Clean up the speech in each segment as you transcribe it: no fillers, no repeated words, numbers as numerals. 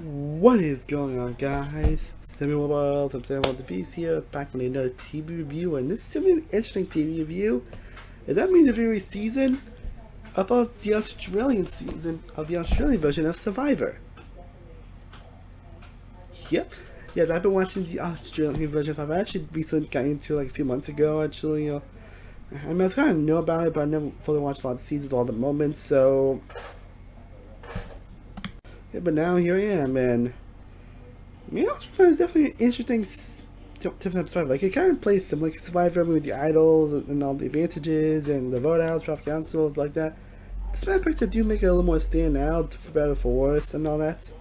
What is going on, guys? Samuel World from Samuel Device here, back with another TV review, and this is a really interesting TV review. Is that means the very season about the Australian season of the Australian version of Survivor. Yep. Yeah, I've been watching the Australian version of Survivor. I actually recently got into it like a few months ago, actually. I mean, I kind of know about it, but I never fully watched a lot of seasons, all the moments, so... Yeah, but now here I am, and... I mean, Australia is definitely an interesting different Survivor. Like, it kind of plays some like Survivor with the idols and all the advantages and the vote outs, drop councils, like that. Despite the fact that do make it a little more stand out, for better or for worse, and all that.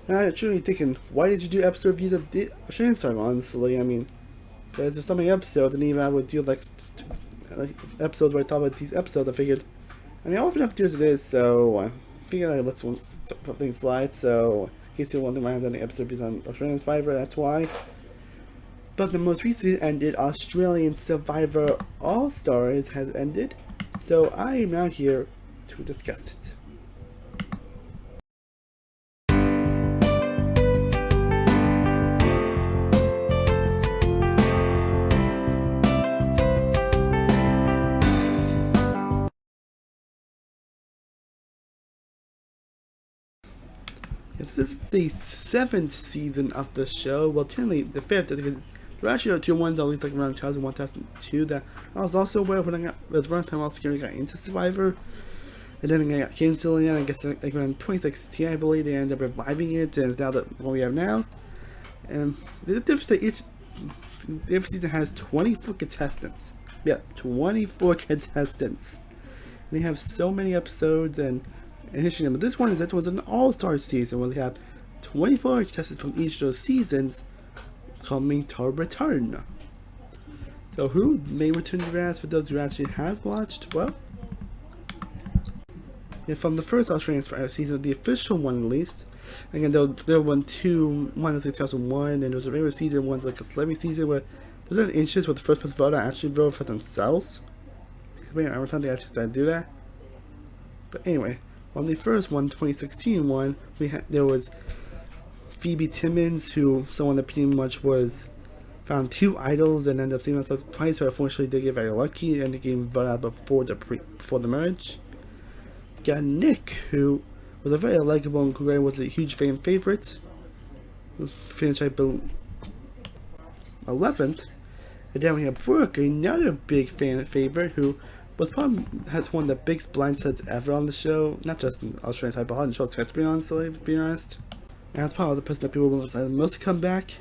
And I'm truly thinking, why did you do episode reviews of the Australian Survivor, honestly? I mean, because there's so many episodes, and even I would do like episodes where I talk about these episodes, I figured, I mean, I often have to do as it is, so I figured I'd let something slide, so in case you're wondering why I haven't done any episode reviews on Australian Survivor, that's why. But the most recent ended Australian Survivor All-Stars has ended, so I am now here to discuss it. Yes, this is the 7th season of the show. Well, technically the 5th, because there actually are 2 ones at least like around 2001, 2002 that I was also aware of when I got, it was around the time I was scared I got into Survivor. And then I got canceled, and I guess like around 2016, I believe, they ended up reviving it, and it's now the one we have now. And the difference that every season has 24 contestants. Yeah, 24 contestants. And they have so many episodes and history. But this one is an all-star season where they have 24 contestants from each of those seasons coming to return. So who may return to rest for those who actually have watched? Well, yeah, from the first Australian Survivor season, the official one at least. Again, there were one is like 2001, and there was a regular season, one's like a celebrity season where there's an instance where the first person voter actually voted for themselves. Because every time they actually started to do that. But anyway, on the first one, 2016 one, there was Phoebe Timmons, who someone that pretty much found 2 idols and ended up seeing themselves twice. So unfortunately, they get very lucky and they came voted out before the merge. Got Nick, who was a very likable and great, was a huge fan favorite, who finished, I believe, 11th. And then we have Brooke, another big fan favorite, who has one of the biggest blindsides ever on the show, not just in Australian type, but on the show's history, honestly, to be honest. And that's probably the person that people want the most to come back.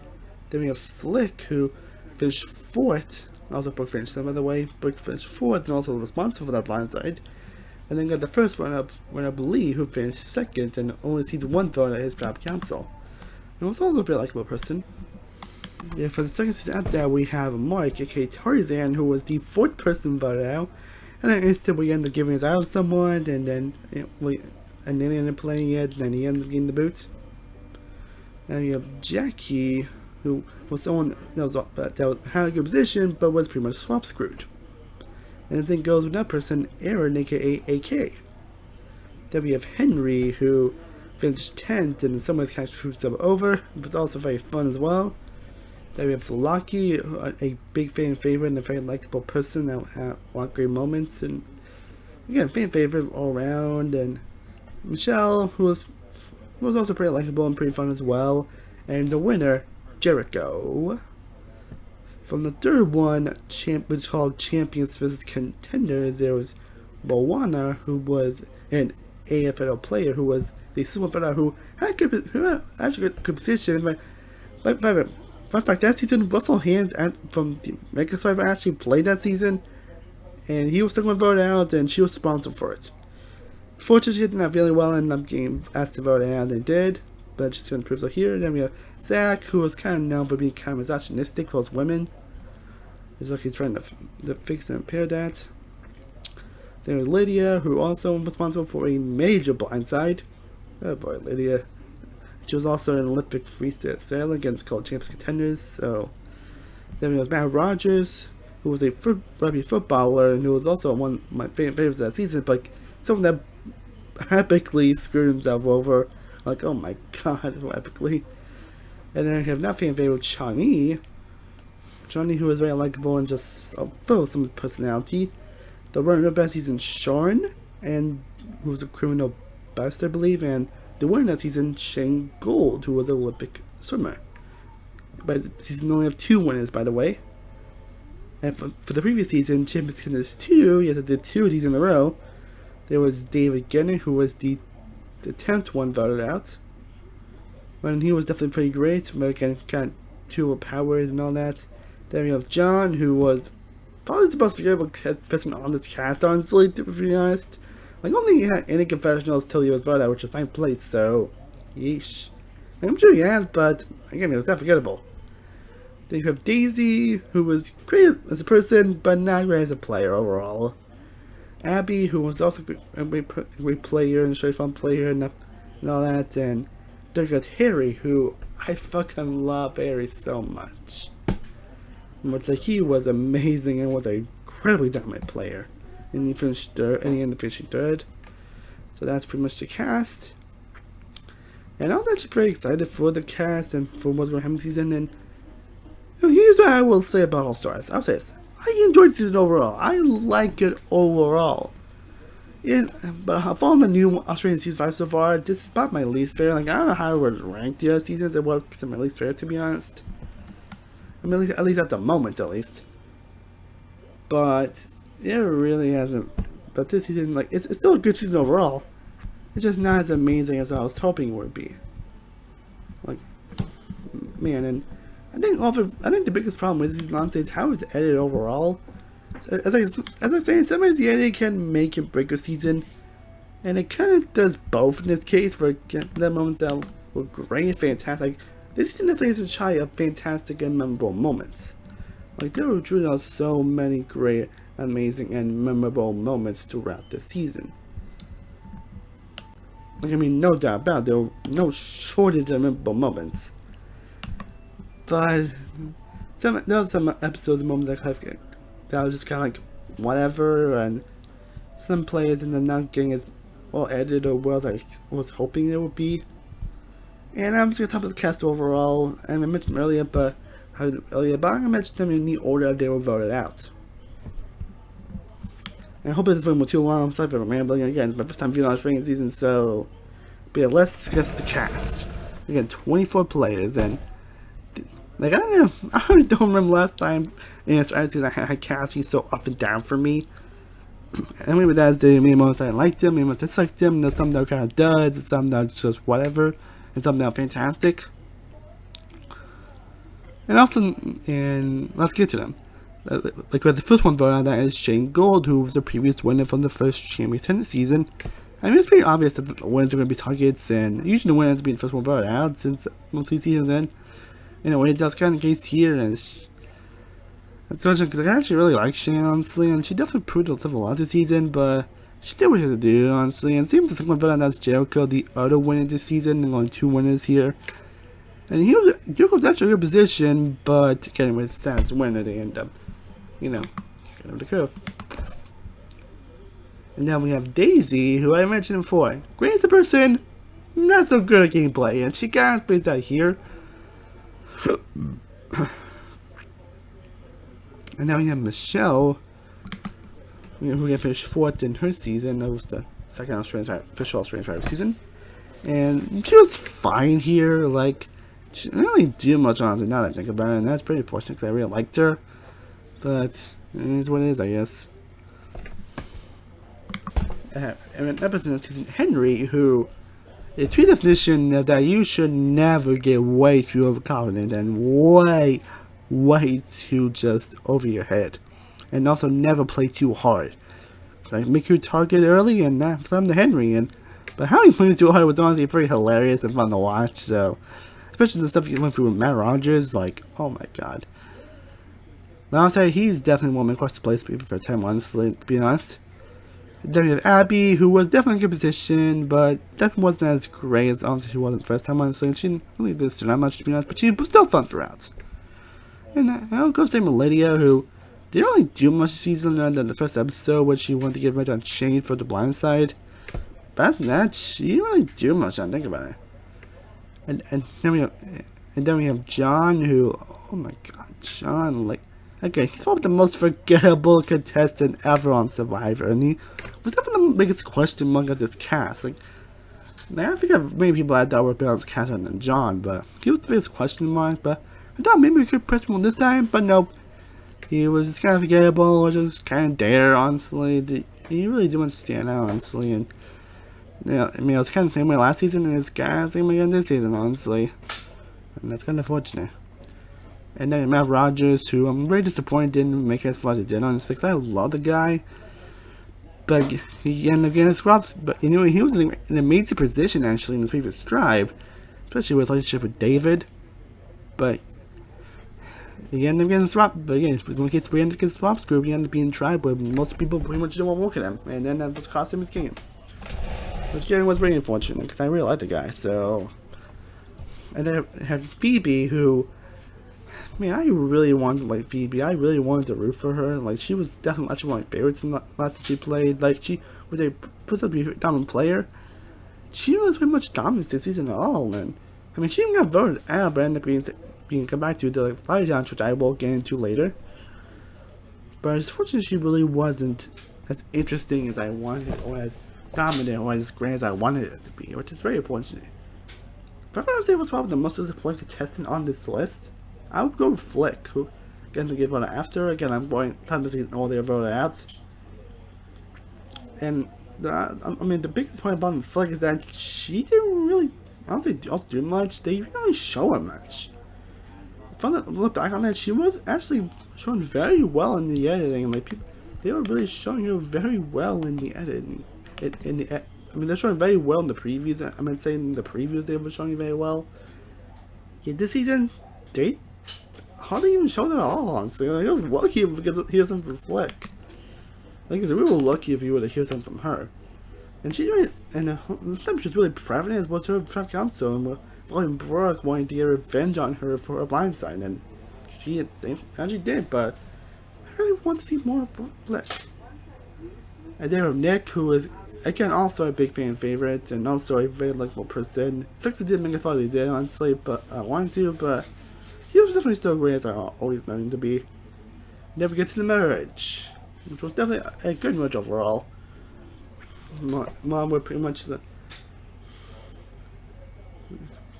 Then we have Flick, who finished 4th. Also, Brooke finished 7th, by the way. Brooke finished 4th and also responsible for that blindside. And then got the first runner-up Lee, who finished 2nd and only received 1 vote at his job council. And was also a very likable person. Yeah, for the second season after that, we have Mark, aka Tarzan, who was the 4th person voted out. And then instantly we ended up giving his out to someone, and then he ended up playing it, and then he ended up getting the boot. And we have Jackie, who was someone that had a good position, but was pretty much swap screwed. And the thing goes with that person, Aaron, aka AK. Then we have Henry, who finished 10th, and in some ways kind of screwed himself over, but it's also very fun as well. Then we have Lucky, a big fan favorite and a very likable person that had a lot of great moments, and again, fan favorite all around. And Michelle, who was also pretty likable and pretty fun as well. And the winner, Jericho. From the third one, which is called Champions vs. Contenders, there was Moana, who was an AFL player, who was the super fighter who had actually a good position. But in fact, that season, Russell Hands from the Mega Survivor actually played that season, and he was the one voted out, and she was responsible for it. Fortunately, she did not really well, and ended up getting asked to vote out, and they did, but she's going to prove so here. Then we have Zach, who was kind of known for being kind of misogynistic towards women. He's like he's trying to fix and repair that. Then we have Lydia, who also was responsible for a major blindside. Oh boy, Lydia. She was also an Olympic freestyle sailor against called Champions Contenders. So then we have Matt Rogers, who was a rugby footballer and who was also one of my favorites that season, but someone that epically screwed himself over Like, oh my god, so epically. And then we have not fan favorite Johnny. Johnny, who is very likable and just full of some personality. The winner of that season, Sean, and who was a criminal best, I believe, and the winner that season, Shane Gold, who was an Olympic swimmer. But the season only have 2 winners, by the way. And for the previous season, Champions Contenders 2, yes, I did 2 of these in a row. There was David Genner, who was the 10th one voted out. And he was definitely pretty great, but again, kind of too overpowered and all that. Then we have John, who was probably the most forgettable person on this cast, honestly, to be honest. Like, I don't think he had any confessionals till he was voted out, which was 9th place, so, yeesh. Like, I'm sure he has, but, again, it was not forgettable. Then you have Daisy, who was great as a person, but not great as a player overall. Abby, who was also a great player and a straight fun player and all that. And then you got Harry, who I fucking love Harry so much. But like, he was amazing and was an incredibly dominant player. And he finished third, and he ended up finishing third. So that's pretty much the cast. And I was actually pretty excited for the cast and for what's going to happen this season. And here's what I will say about All Stars. I'll say this. I enjoyed the season overall. I like it overall. But following the new Australian season 5 so far, this is about my least favorite. Like, I don't know how I would rank the other seasons. It was my least favorite, to be honest. I mean, at least at the moment, at least. But it really hasn't. But this season, like, it's still a good season overall. It's just not as amazing as I was hoping it would be. Like, man, and I think the biggest problem with these nonsense is how it's edited overall. As I'm saying, sometimes the editing can make and break a season, and it kind of does both in this case. For the moments that were great and fantastic, this season definitely is a shy of fantastic and memorable moments. Like, there were truly so many great, amazing, and memorable moments throughout the season. Like, I mean, no doubt about it, there were no shortage of memorable moments. But there were some episodes and moments that was just kind of like whatever, and some players ended up not getting as well edited or well as I was hoping it would be. And I'm just gonna talk about the cast overall. And I mentioned earlier, but I'm gonna mention them in the order they were voted out. And I hope this wasn't too long. I'm sorry for rambling again. It's my first time viewing Australian season, so but yeah, let's discuss the cast. Again, 24 players, and like, I don't know, I really don't remember last time in Australian season I had cast be so up and down for me. And maybe that's the maybe moments I liked them, maybe moments I disliked them. There's some that kind of duds, there's some that just whatever, and some that are fantastic. And also, and let's get to them. Like, the first one voted on that is Shane Gold, who was the previous winner from the first Champions Contenders season. I mean, it's pretty obvious that the winners are going to be targets, and usually the winners being the first one voted out since most of these seasons end. In a way, that's kind of the case here, and that's because I actually really like Shane, honestly, and she definitely proved herself a lot this season, but she did what she had to do, honestly. And same with the second one voted on, that's Jericho, the other winner this season, and only 2 winners here. And Jericho was actually in a good position, but again, with stats winner, they end up, kind of the curve. And now we have Daisy, who I mentioned before. Great as a person, not so good at gameplay, and she got plays out here. And now we have Michelle, who finished 4th in her season. That was the second official Australian Survivor season. And she was fine here. Like, she didn't really do much, honestly, now that I think about it. And that's pretty fortunate because I really liked her. But it is what it is, I guess. And an episode of season, Henry, who it's the definition of that you should never get way too overconfident and way too just over your head. And also never play too hard. Like, make your target early and not slam the Henry. But how he played too hard was honestly pretty hilarious and fun to watch. So, especially the stuff he went through with Matt Rogers, like, oh my god. But I'll say he's definitely one of my questions plays people for 10, honestly, to be honest. Then we have Abby, who was definitely in a good position, but definitely wasn't as great as honestly she wasn't the first time, honestly. And she didn't really do that much, to be honest, but she was still fun throughout. And I'll go say Lydia, who didn't really do much this season other than the first episode, where she wanted to get rid on Shane for the blind side. But after that, she didn't really do much, I think about it. And then we have John, who, oh my god, John, like, okay, he's probably the most forgettable contestant ever on Survivor, and he was definitely the biggest question mark of this cast. Like, I think many people I thought were better on this cast than John, but he was the biggest question mark. But I thought maybe we could press him this time, but nope. He was just kind of forgettable, or just kind of there, honestly. He really didn't stand out, honestly, and yeah, I mean, it was kind of the same way last season, and it's kind of the same way again this season, honestly. And that's kind of unfortunate. And then Matt Rogers, who I'm very disappointed didn't make it as far as he did on 6. I love the guy. But he ended up getting scraps. But you know, he was in an amazing position actually in the previous tribe. Especially with relationship with David. But he ended up getting swapped. But again, when he gets ended up getting swapped group, he ended up being in tribe where most people pretty much don't want to work with him. And then that was cost him his game. Which again was really unfortunate because I really like the guy, so. And then I have Phoebe, who, man, I really wanted to like Phoebe. I really wanted to root for her. Like, she was definitely actually one of my favorites in the last time she played. Like, she was a dominant player. She was pretty much dominant this season at all. And I mean, she even got voted out, but ended up being come back to the like, fire dance, which I will get into later. But unfortunately, she really wasn't as interesting as I wanted, or as dominant, or as great as I wanted it to be, which is very unfortunate. If I was able to probably the most disappointing contestant on this list, I would go with Flick, who again to get voted after. Again, I'm going time to see all their voted out. And I mean, the biggest point about Flick is that she didn't really, I don't say also do much. They didn't really show her much. If I look back on that, she was actually shown very well in the editing. Like they were really showing her very well in the editing. I mean, they're showing very well in the previews. I mean, saying in the previews they were showing very well. Yeah, this season, they hardly even showed it at all, honestly. Like, I was lucky because he was something from Flick. Like I said, we were lucky if we would have heard something from her. And she really, and something she was really proud of was her trap council, and William Brooke wanting to get revenge on her for her blindside, and they actually did, but I really want to see more of Flick. And then we have Nick, who is, again, also a big fan favorite, and also a very likable person. Sucks it didn't make it far they did, honestly, but I wanted to, but he was definitely still great as I always known him to be. Never get to the marriage, which was definitely a good marriage overall. Mom were pretty much the.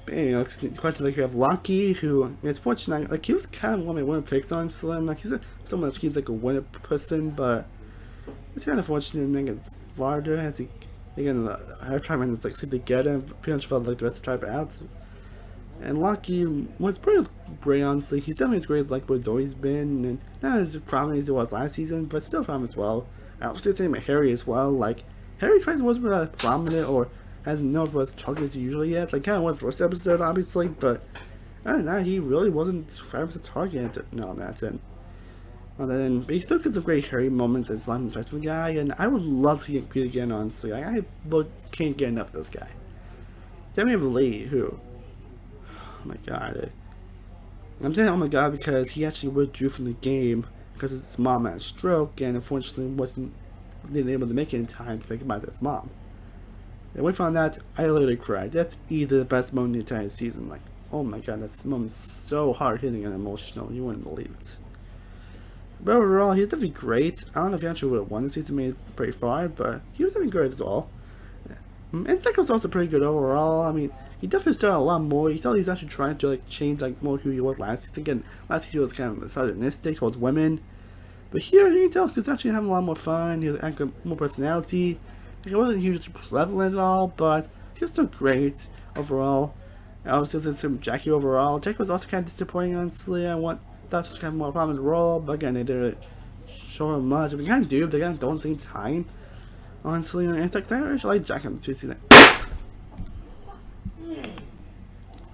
But anyway, let's question like you have Lucky, who it's fortunate, like he was kind of one of my winner picks on Slim. Like he's someone that seems like a winner person, but it's kind of fortunate Megan Varder as he again her tribe and like seemed to get him. Pretty much felt like the rest of the tribe out. And Lucky was pretty great, honestly. He's definitely as great as like what he's always been, and not as prominent as he was last season, but still prominent as well. I was the same with Harry as well. Like Harry's friend wasn't really prominent or hasn't known for his target as he usually is. Like kind of went first episode, obviously, but I don't know. He really wasn't famous as a target. No, that's it. But he still gets some great Harry moments as Lyman Festival guy, and I would love to get Creed again, honestly. I can't get enough of this guy. Then we have Lee, who, oh my god. I'm saying oh my god because he actually withdrew from the game because his mom had a didn't able to make it in time to say goodbye to his mom. And when we found that, I literally cried. That's easily the best moment in the entire season. Like, oh my god, that moment's so hard hitting and emotional, you wouldn't believe it. But overall, he's definitely great. I don't know if he actually would have won the season, made it pretty far, but he was definitely great as well. And second was also pretty good overall. I mean, he definitely started a lot more. You saw he's actually trying to like change like more who he was last season. Again, last season he was kind of misogynistic towards women, but here you can tell he was actually having a lot more fun. He was acting more personality. Like, it wasn't hugely prevalent at all, but he was still great overall. I also said some Jackie overall. Jackie was also kind of disappointing, honestly. Thought she was kind of more prominent role, but again, they didn't show her much. I mean, kind of do, but they kind of don't at the same time. Honestly, and it's like, I actually like Jackie on the 2 season.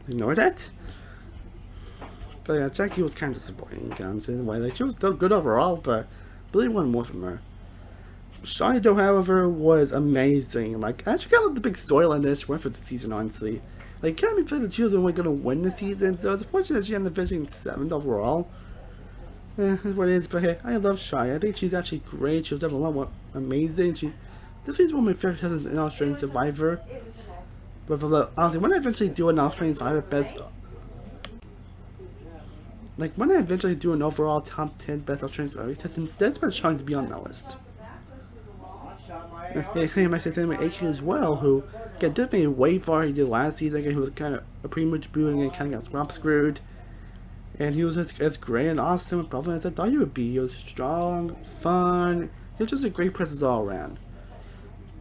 Ignore that. But yeah, Jackie was kind of disappointing, honestly, in a way. Like, she was still good overall, but really wanted more from her. Shawnee Doe, however, was amazing. Like, I actually kind of like the big storyline that she went for the season, honestly. Like, kind of be played that she was only going to win the season, so it's unfortunate that she ended up finishing 7th overall. That's what it is, but hey, I love Shy. I think she's actually great. She was definitely a lot more amazing. She definitely is one of my favorite contestants in Australian Survivor. But for the, honestly, when I eventually do an Australian Survivor best, like when I eventually do an overall top 10 best Australian Survivor test, instead it's been trying to be on that list. I might say same with AK as well, who again definitely way far he did last season. Again, he was kind of a pretty much booting and kind of got swamp screwed. And he was as great and awesome and probably as I thought he would be. He was strong, fun. He was just a great presence all around.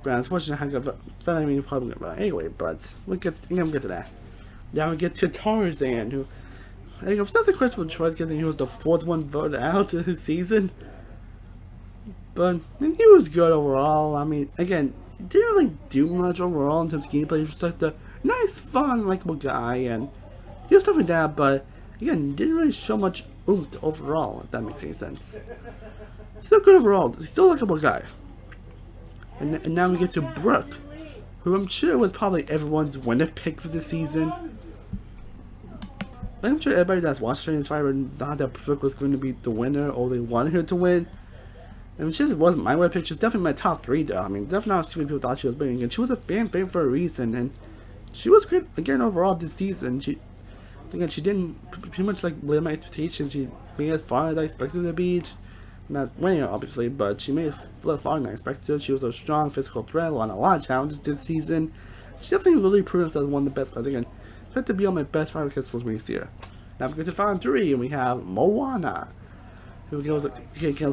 But unfortunately, I thought I mean probably about anyway. But we'll get to that. Now we get to Tarzan, who I think it's not the question for choice because he was the 4th one voted out of his season. But he was good overall. I mean, again, he didn't really do much overall in terms of gameplay. He was just like the nice, fun, likable guy, and he was stuff like that. But again, didn't really show much oomph overall, if that makes any sense. Still good overall. He's still a likable guy. And now we get to Brooke, who I'm sure was probably everyone's winner pick for the season. I'm sure everybody that's watched Australian Survivor thought that Brooke was going to be the winner, or they wanted her to win. I mean, she wasn't my winner pick. She was definitely my top 3, though. I mean, definitely not too many people thought she was winning, and she was a fan favorite for a reason. And she was good again overall this season. Again, she didn't pretty much like live my expectations. She made it far as I expected her to be. Not winning, obviously, but she made it far than I expected. She was a strong physical threat on a lot of challenges this season. She definitely really proved herself as one of the best. But again, she had to be on my best fighter because was this year. Now we get to final 3, and we have Moana, who was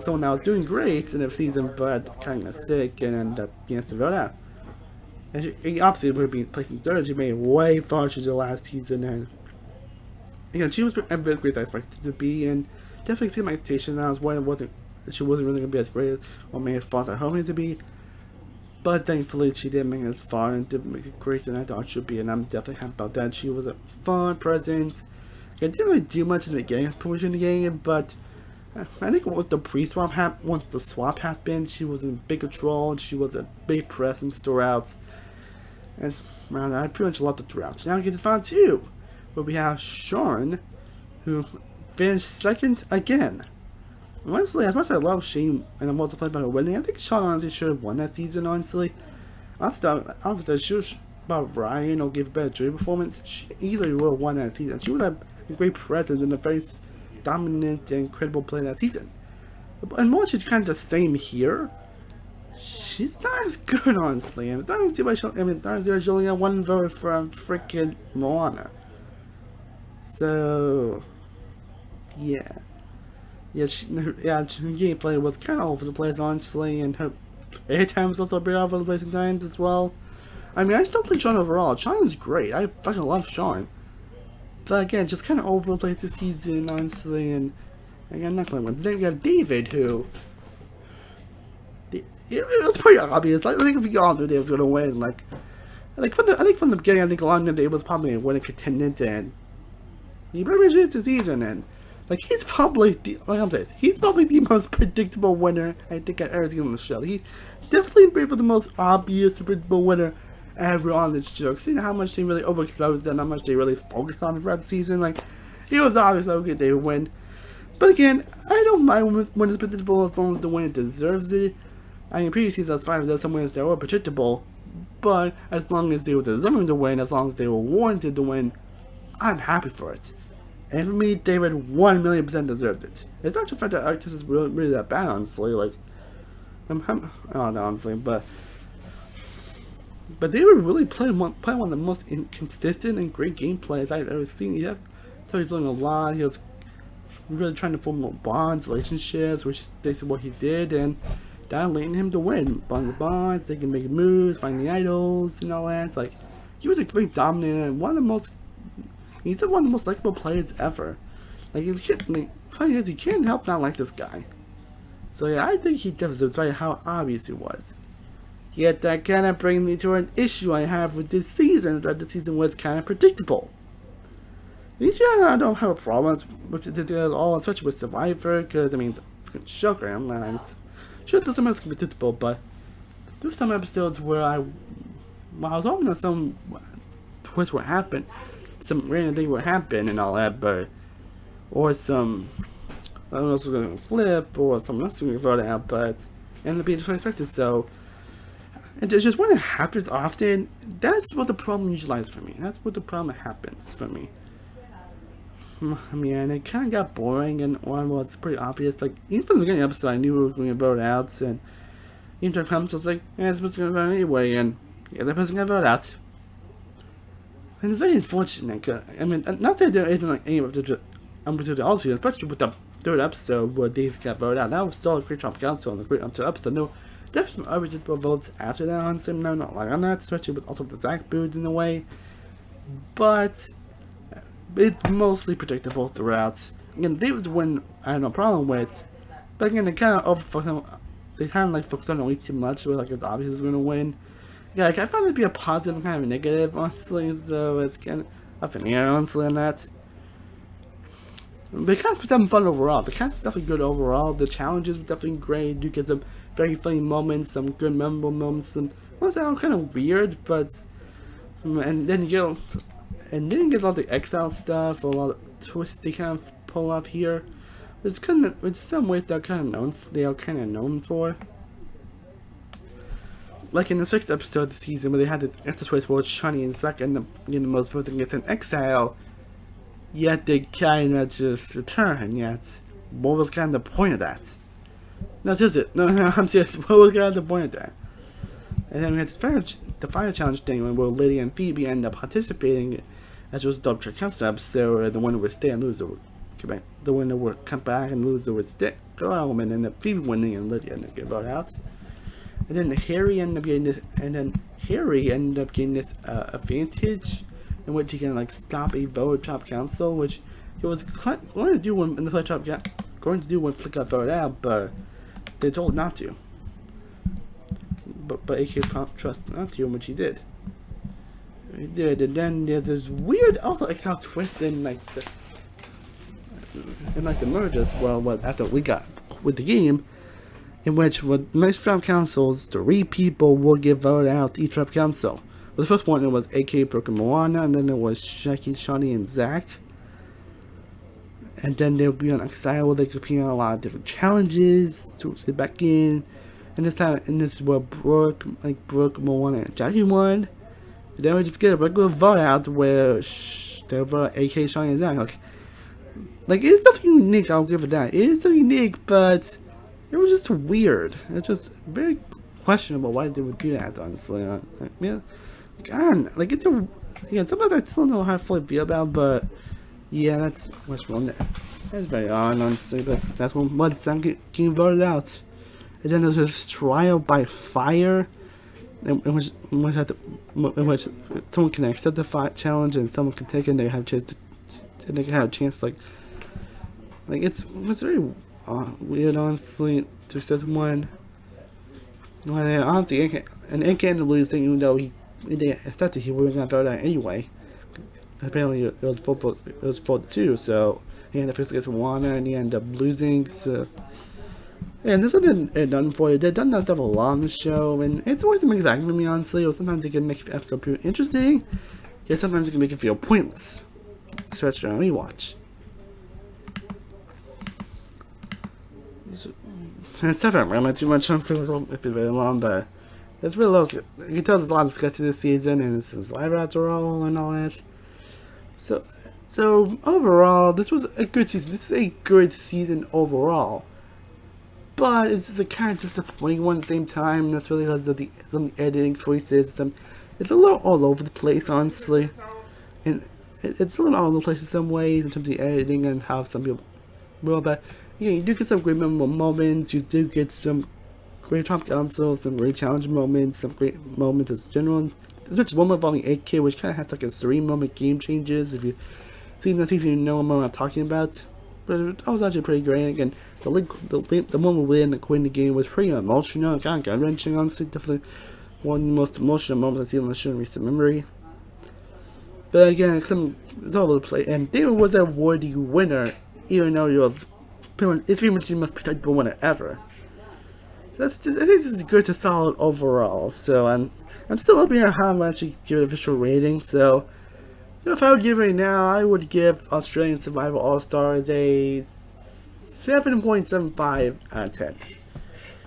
someone that was doing great in the season, but kind of sick and ended up getting to vote out. And she obviously would be placing 3rd. She made it way far to the last season, and again, she was every great as I expected to be, and definitely exceeded my expectations. I was worried she wasn't really going to be as great or made as far as I hoped it to be. But thankfully, she did make it as far and did make it greater than I thought she would be, and I'm definitely happy about that. She was a fun presence. I didn't really do much in the game, push in the game, but I think it was the pre-swap once the swap happened, she was in big control, and she was a big presence throughout. And man, I pretty much loved it throughout. Now we get to final 2. But we have Sean, who finished 2nd again. Honestly, as much as I love Shane and I'm also playing about her winning, I think Sean honestly should have won that season, honestly. Honestly, she was about Ryan or give a better jury performance. She easily would have won that season. She would have a great presence and a very dominant and incredible play that season. And more, she's kind of the same here. She's not as good, honestly. And it's not even why she only got 1 vote from freaking Moana. So, yeah, her gameplay was kind of all over the place, honestly, and her airtime was also pretty all over the place at times as well. I mean, I still play Sean overall. Sean is great. I fucking love Sean. But again, just kind of over the place this season, honestly, and again, I'm not going to win. Then we have David, who it was pretty obvious. I think if we all knew they was going to win. I think from the beginning, I think a lot of them, David was probably a winning contender, and he pretty much is this season, and he's probably he's probably the most predictable winner I think I've ever seen on the show. He's definitely been for the most obvious predictable winner ever on this show. Seeing how much they really overexposed and how much they really focused on throughout the season, it was obvious how good they would win. But again, I don't mind when it's predictable as long as the winner deserves it. I mean, previous seasons, fine, there's some winners that were predictable, but as long as they were deserving to win, as long as they were warranted to win, I'm happy for it. And for me, David 1,000,000% deserved it. It's not just the fact that Arctis is really that bad, honestly. I don't know, honestly, but David really playing one of the most consistent and great gameplays I've ever seen. He was learning a lot. He was really trying to form more bonds, relationships, which is basically what he did, and that letting him to win. Bond the bonds, they can make moves, find the idols, and all that. He was a great dominator and he's one of the most likable players ever. Funny is, you can't help not like this guy. So yeah, I think he deserves it, despite how obvious he was. Yet that kind of brings me to an issue I have with this season, that the season was kind of predictable. Yeah, I don't have a problem with it at all, especially with Survivor, because I mean, it's a freaking shocker. I'm sure there's some episodes predictable, but there's some episodes where I was hoping that some twist would happen. Some random thing would happen and all that, or some, I don't know if it's going to flip, or someone else is going to vote out, but ended up being just unexpected. So And it's just when it happens often, that's what the problem usually lies for me. That's what the problem happens for me. I mean, and it kind of got boring, and one was pretty obvious. Like, even from the beginning of the episode, I knew we were going to vote out, and even Jeff Combs was like, yeah, this person's going to vote anyway, and yeah, that person's going to vote out. And it's very unfortunate. I mean, not that there isn't like any unpredictable all season, especially with the third episode where these got voted out. That was still a great Trump Council and a great episode. No, definitely some unpredictable votes after that, honestly. I'm not like on that, especially with also the Zach booed in a way. But it's mostly predictable throughout. Again, they was the one I had no problem with. But again, they kind of focused on it way too much, where like it's obvious who's going to win. Yeah, like, I found it to be a positive and kind of a negative, honestly, so it's kind of up in the air, honestly, on that. But it kind of was having fun overall. The cast was definitely good overall. The challenges were definitely great. You get some very funny moments, some good memorable moments, some ones that are kind of weird, but and then you get a lot of the exile stuff, a lot of twists they kind of pull off here. It's some ways they are kind of known for. Like in the 6th episode of the season, where they had this extra twist where Shani and Zack end up getting the most votes against an exile, yet they kind of just return. Yet, what was kind of the point of that? No, seriously, no, I'm serious. What was kind of the point of that? And then we had the final challenge thing where Lydia and Phoebe end up participating, as was the double trick council episode. The winner would stay and lose, the winner would come back and lose, would stay, go out, and then Phoebe winning and Lydia ended up getting voted out. And then Harry ended up getting this, advantage in which he can like stop a vote top council, which he was going to do when Flick got voted out, but they told not to. But AK trusted not to, which he did. He did, and then there's this weird also exile twist in like the merge as well. After we got with the game, in which with next trap councils, 3 people will get voted out each trap council. Well, the first one, it was AK, Brooke, and Moana, and then it was Shaki, Shawnee, and Zach. And then they'll be on exile where they compete on a lot of different challenges to get back in. And this is where Brooke, Moana, and Jackie won. And then we just get a regular vote out where they'll vote AK, Shawnee, and Zach. Like it's nothing unique, I'll give it that. It is nothing unique, but it was just weird. It's just very questionable why they would do that, honestly. Like it's sometimes I still don't know how I fully feel about, but yeah, that's what's wrong there. That's very odd, honestly, but that's when Sam getting voted out. And then there's this trial by fire, in which someone can accept the challenge and someone can take it and they have a chance, like it's very weird, honestly, to accept one. Honestly, AK ended up losing, even though he accepted he wasn't gonna vote out anyway. Apparently, it was 4-2, so he ended up facing against Moana, and he ended up losing. So, and this one done for you. They've done that stuff a lot on the show, and it's always a mixed bag for me, honestly. Or sometimes it can make the episode pretty interesting, yet sometimes it can make it feel pointless, especially on rewatch. And stuff I'm not too much on if it's very long, but it's really low. You can tell there's a lot of discussion this season, and it's live after all and all that. So overall, this was a good season. This is a good season overall, but it's just a kind of disappointing one at the same time. And that's really because of some of the editing choices. It's a little all over the place, honestly, and it's a little all over the place in some ways in terms of the editing and how some people will, but. Yeah, you do get some great memorable moments, you do get some great top councils, some great challenge moments, some great moments as general. There's one involving AK, which kind of has like a 3-moment game changes. If you've seen that season, you know what I'm talking about. But it was actually pretty great. Again, the moment we ended up quitting the game was pretty emotional, kind of gut-wrenching, honestly. Definitely one of the most emotional moments I've seen on the show in recent memory. But again, it's all over the place. And David was a worthy winner, even though he was it's pretty much the most predictable winner ever. So I think this is good to solid overall. So I'm still hoping at how I'm actually give it an official rating. So if I would give it right now, I would give Australian Survival All Stars a 7.75 out of 10.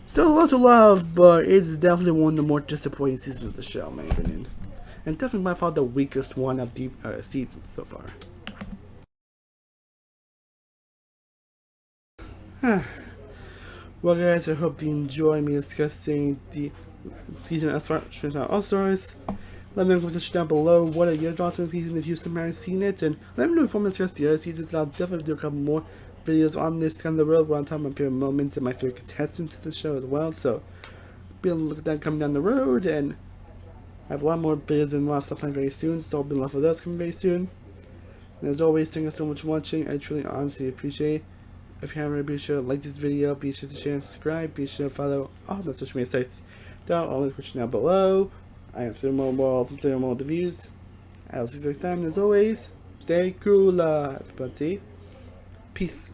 Still a lot to love, but it's definitely one of the more disappointing seasons of the show, in my opinion. And definitely by far the weakest one of the seasons so far. Well guys, I hope you enjoy me discussing the season of All-Stars. Let me know in the comment section down below what are your thoughts on the season if you've somehow seen it, and let me know if you want me to discuss the other seasons, and I'll definitely do a couple more videos on this down the road where I'm talking about my favorite moments and my favorite contestants of the show as well, so be able to look at that coming down the road, and I have a lot more videos and a lot of stuff planned very soon, so I'll be in love with those coming very soon. And as always, thank you so much for watching. I truly honestly appreciate it. If you haven't already, be sure to like this video, be sure to share and subscribe, be sure to follow all my social media sites down all the description down below. I am Cinema World from Cinema World Reviews. I will see you next time, and as always, stay cool, everybody. Peace.